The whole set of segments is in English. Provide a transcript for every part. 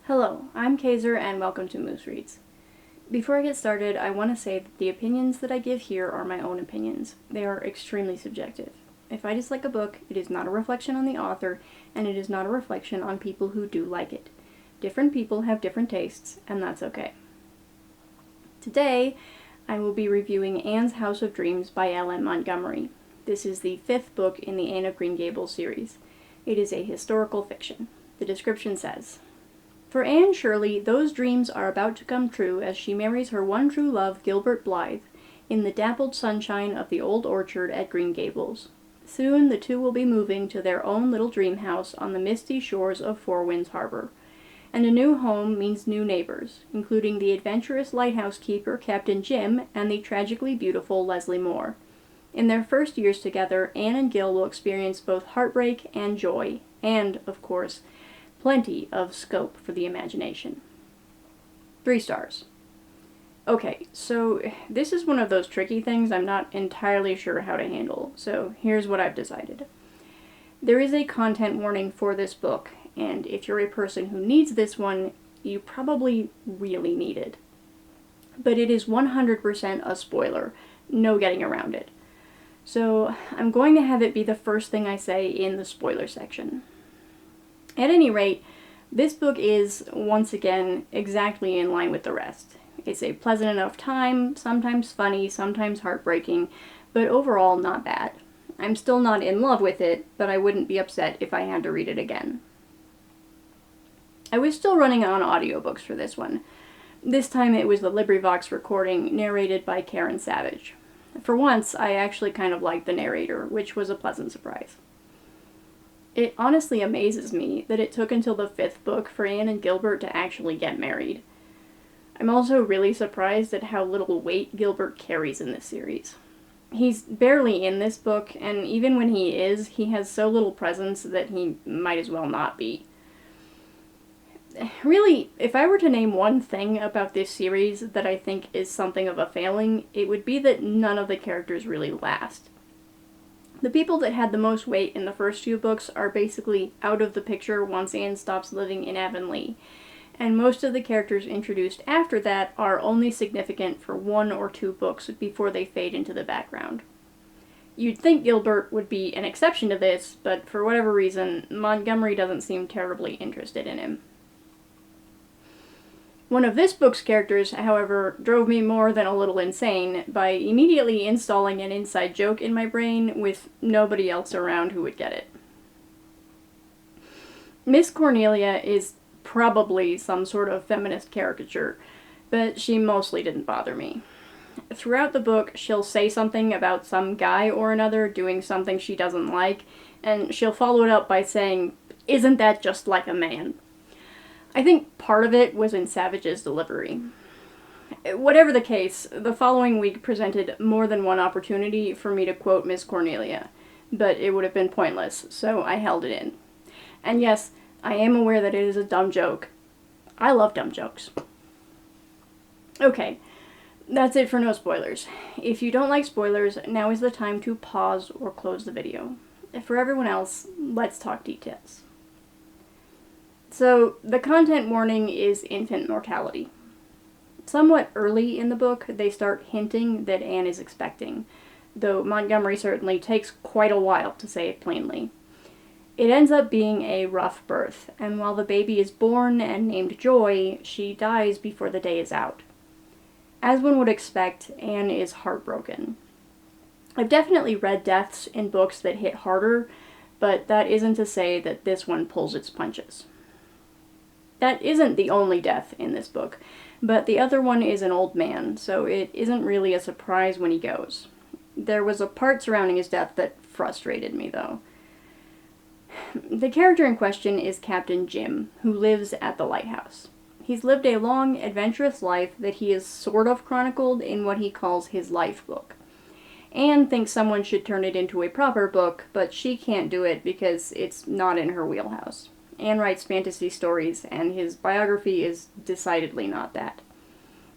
Hello, I'm Kaiser and welcome to Moose Reads. Before I get started, I want to say that the opinions that I give here are my own opinions. They are extremely subjective. If I dislike a book, it is not a reflection on the author, and it is not a reflection on people who do like it. Different people have different tastes, and that's okay. Today, I will be reviewing Anne's House of Dreams by L.M. Montgomery. This is the fifth book in the Anne of Green Gables series. It is a historical fiction. The description says, "For Anne Shirley, those dreams are about to come true as she marries her one true love, Gilbert Blythe, in the dappled sunshine of the old orchard at Green Gables. Soon the two will be moving to their own little dream house on the misty shores of Four Winds Harbor. And a new home means new neighbors, including the adventurous lighthouse keeper Captain Jim and the tragically beautiful Leslie Moore. In their first years together, Anne and Gil will experience both heartbreak and joy, and, of course, plenty of scope for the imagination." 3 stars. Okay, so this is one of those tricky things I'm not entirely sure how to handle, so here's what I've decided. There is a content warning for this book, and if you're a person who needs this one, you probably really need it. But it is 100% a spoiler, no getting around it. So I'm going to have it be the first thing I say in the spoiler section. At any rate, this book is, once again, exactly in line with the rest. It's a pleasant enough time, sometimes funny, sometimes heartbreaking, but overall not bad. I'm still not in love with it, but I wouldn't be upset if I had to read it again. I was still running on audiobooks for this one. This time it was the LibriVox recording narrated by Karen Savage. For once, I actually kind of liked the narrator, which was a pleasant surprise. It honestly amazes me that it took until the 5th book for Anne and Gilbert to actually get married. I'm also really surprised at how little weight Gilbert carries in this series. He's barely in this book, and even when he is, he has so little presence that he might as well not be. Really, if I were to name one thing about this series that I think is something of a failing, it would be that none of the characters really last. The people that had the most weight in the first few books are basically out of the picture once Anne stops living in Avonlea, and most of the characters introduced after that are only significant for 1 or 2 books before they fade into the background. You'd think Gilbert would be an exception to this, but for whatever reason, Montgomery doesn't seem terribly interested in him. One of this book's characters, however, drove me more than a little insane by immediately installing an inside joke in my brain with nobody else around who would get it. Miss Cornelia is probably some sort of feminist caricature, but she mostly didn't bother me. Throughout the book, she'll say something about some guy or another doing something she doesn't like, and she'll follow it up by saying, "Isn't that just like a man?" I think part of it was in Savage's delivery. Whatever the case, the following week presented more than one opportunity for me to quote Miss Cornelia, but it would have been pointless, so I held it in. And yes, I am aware that it is a dumb joke. I love dumb jokes. Okay, that's it for no spoilers. If you don't like spoilers, now is the time to pause or close the video. For everyone else, let's talk details. So, the content warning is infant mortality. Somewhat early in the book, they start hinting that Anne is expecting, though Montgomery certainly takes quite a while to say it plainly. It ends up being a rough birth, and while the baby is born and named Joy, she dies before the day is out. As one would expect, Anne is heartbroken. I've definitely read deaths in books that hit harder, but that isn't to say that this one pulls its punches. That isn't the only death in this book, but the other one is an old man, so it isn't really a surprise when he goes. There was a part surrounding his death that frustrated me, though. The character in question is Captain Jim, who lives at the lighthouse. He's lived a long, adventurous life that he has sort of chronicled in what he calls his life book. Anne thinks someone should turn it into a proper book, but she can't do it because it's not in her wheelhouse. Anne writes fantasy stories, and his biography is decidedly not that.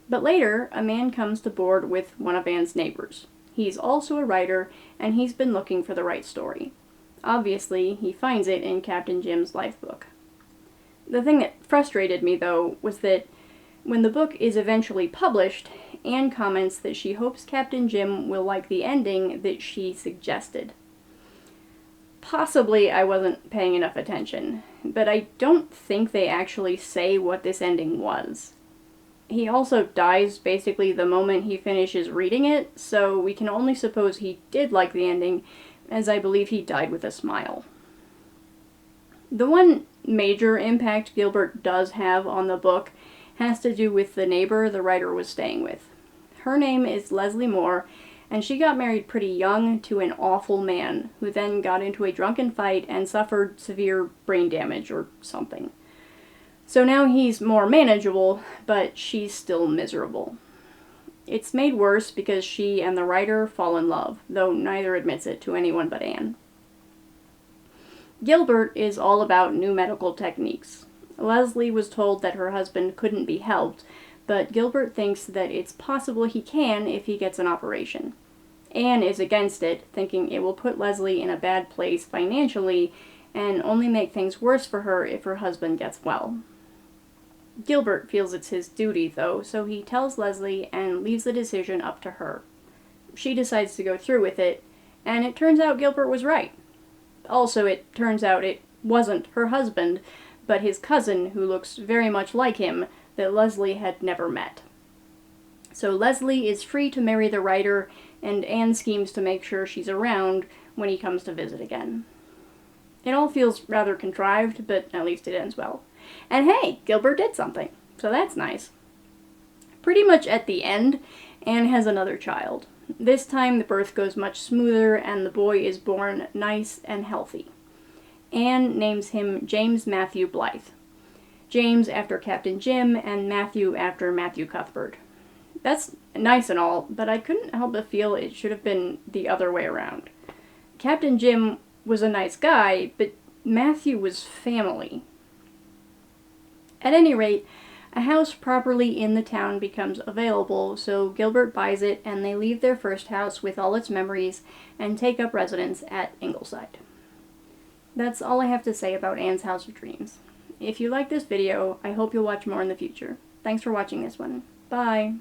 But later, a man comes to board with one of Anne's neighbors. He's also a writer, and he's been looking for the right story. Obviously, he finds it in Captain Jim's life book. The thing that frustrated me, though, was that when the book is eventually published, Anne comments that she hopes Captain Jim will like the ending that she suggested. Possibly I wasn't paying enough attention, but I don't think they actually say what this ending was. He also dies basically the moment he finishes reading it, so we can only suppose he did like the ending, as I believe he died with a smile. The one major impact Gilbert does have on the book has to do with the neighbor the writer was staying with. Her name is Leslie Moore, and she got married pretty young to an awful man, who then got into a drunken fight and suffered severe brain damage or something. So now he's more manageable, but she's still miserable. It's made worse because she and the writer fall in love, though neither admits it to anyone but Anne. Gilbert is all about new medical techniques. Leslie was told that her husband couldn't be helped, but Gilbert thinks that it's possible he can if he gets an operation. Anne is against it, thinking it will put Leslie in a bad place financially and only make things worse for her if her husband gets well. Gilbert feels it's his duty, though, so he tells Leslie and leaves the decision up to her. She decides to go through with it, and it turns out Gilbert was right. Also, it turns out it wasn't her husband, but his cousin, who looks very much like him, that Leslie had never met. So Leslie is free to marry the writer, and Anne schemes to make sure she's around when he comes to visit again. It all feels rather contrived, but at least it ends well. And hey, Gilbert did something, so that's nice. Pretty much at the end, Anne has another child. This time the birth goes much smoother and the boy is born nice and healthy. Anne names him James Matthew Blythe. James after Captain Jim and Matthew after Matthew Cuthbert. That's nice and all, but I couldn't help but feel it should have been the other way around. Captain Jim was a nice guy, but Matthew was family. At any rate, a house properly in the town becomes available, so Gilbert buys it and they leave their first house with all its memories and take up residence at Ingleside. That's all I have to say about Anne's House of Dreams. If you like this video, I hope you'll watch more in the future. Thanks for watching this one. Bye!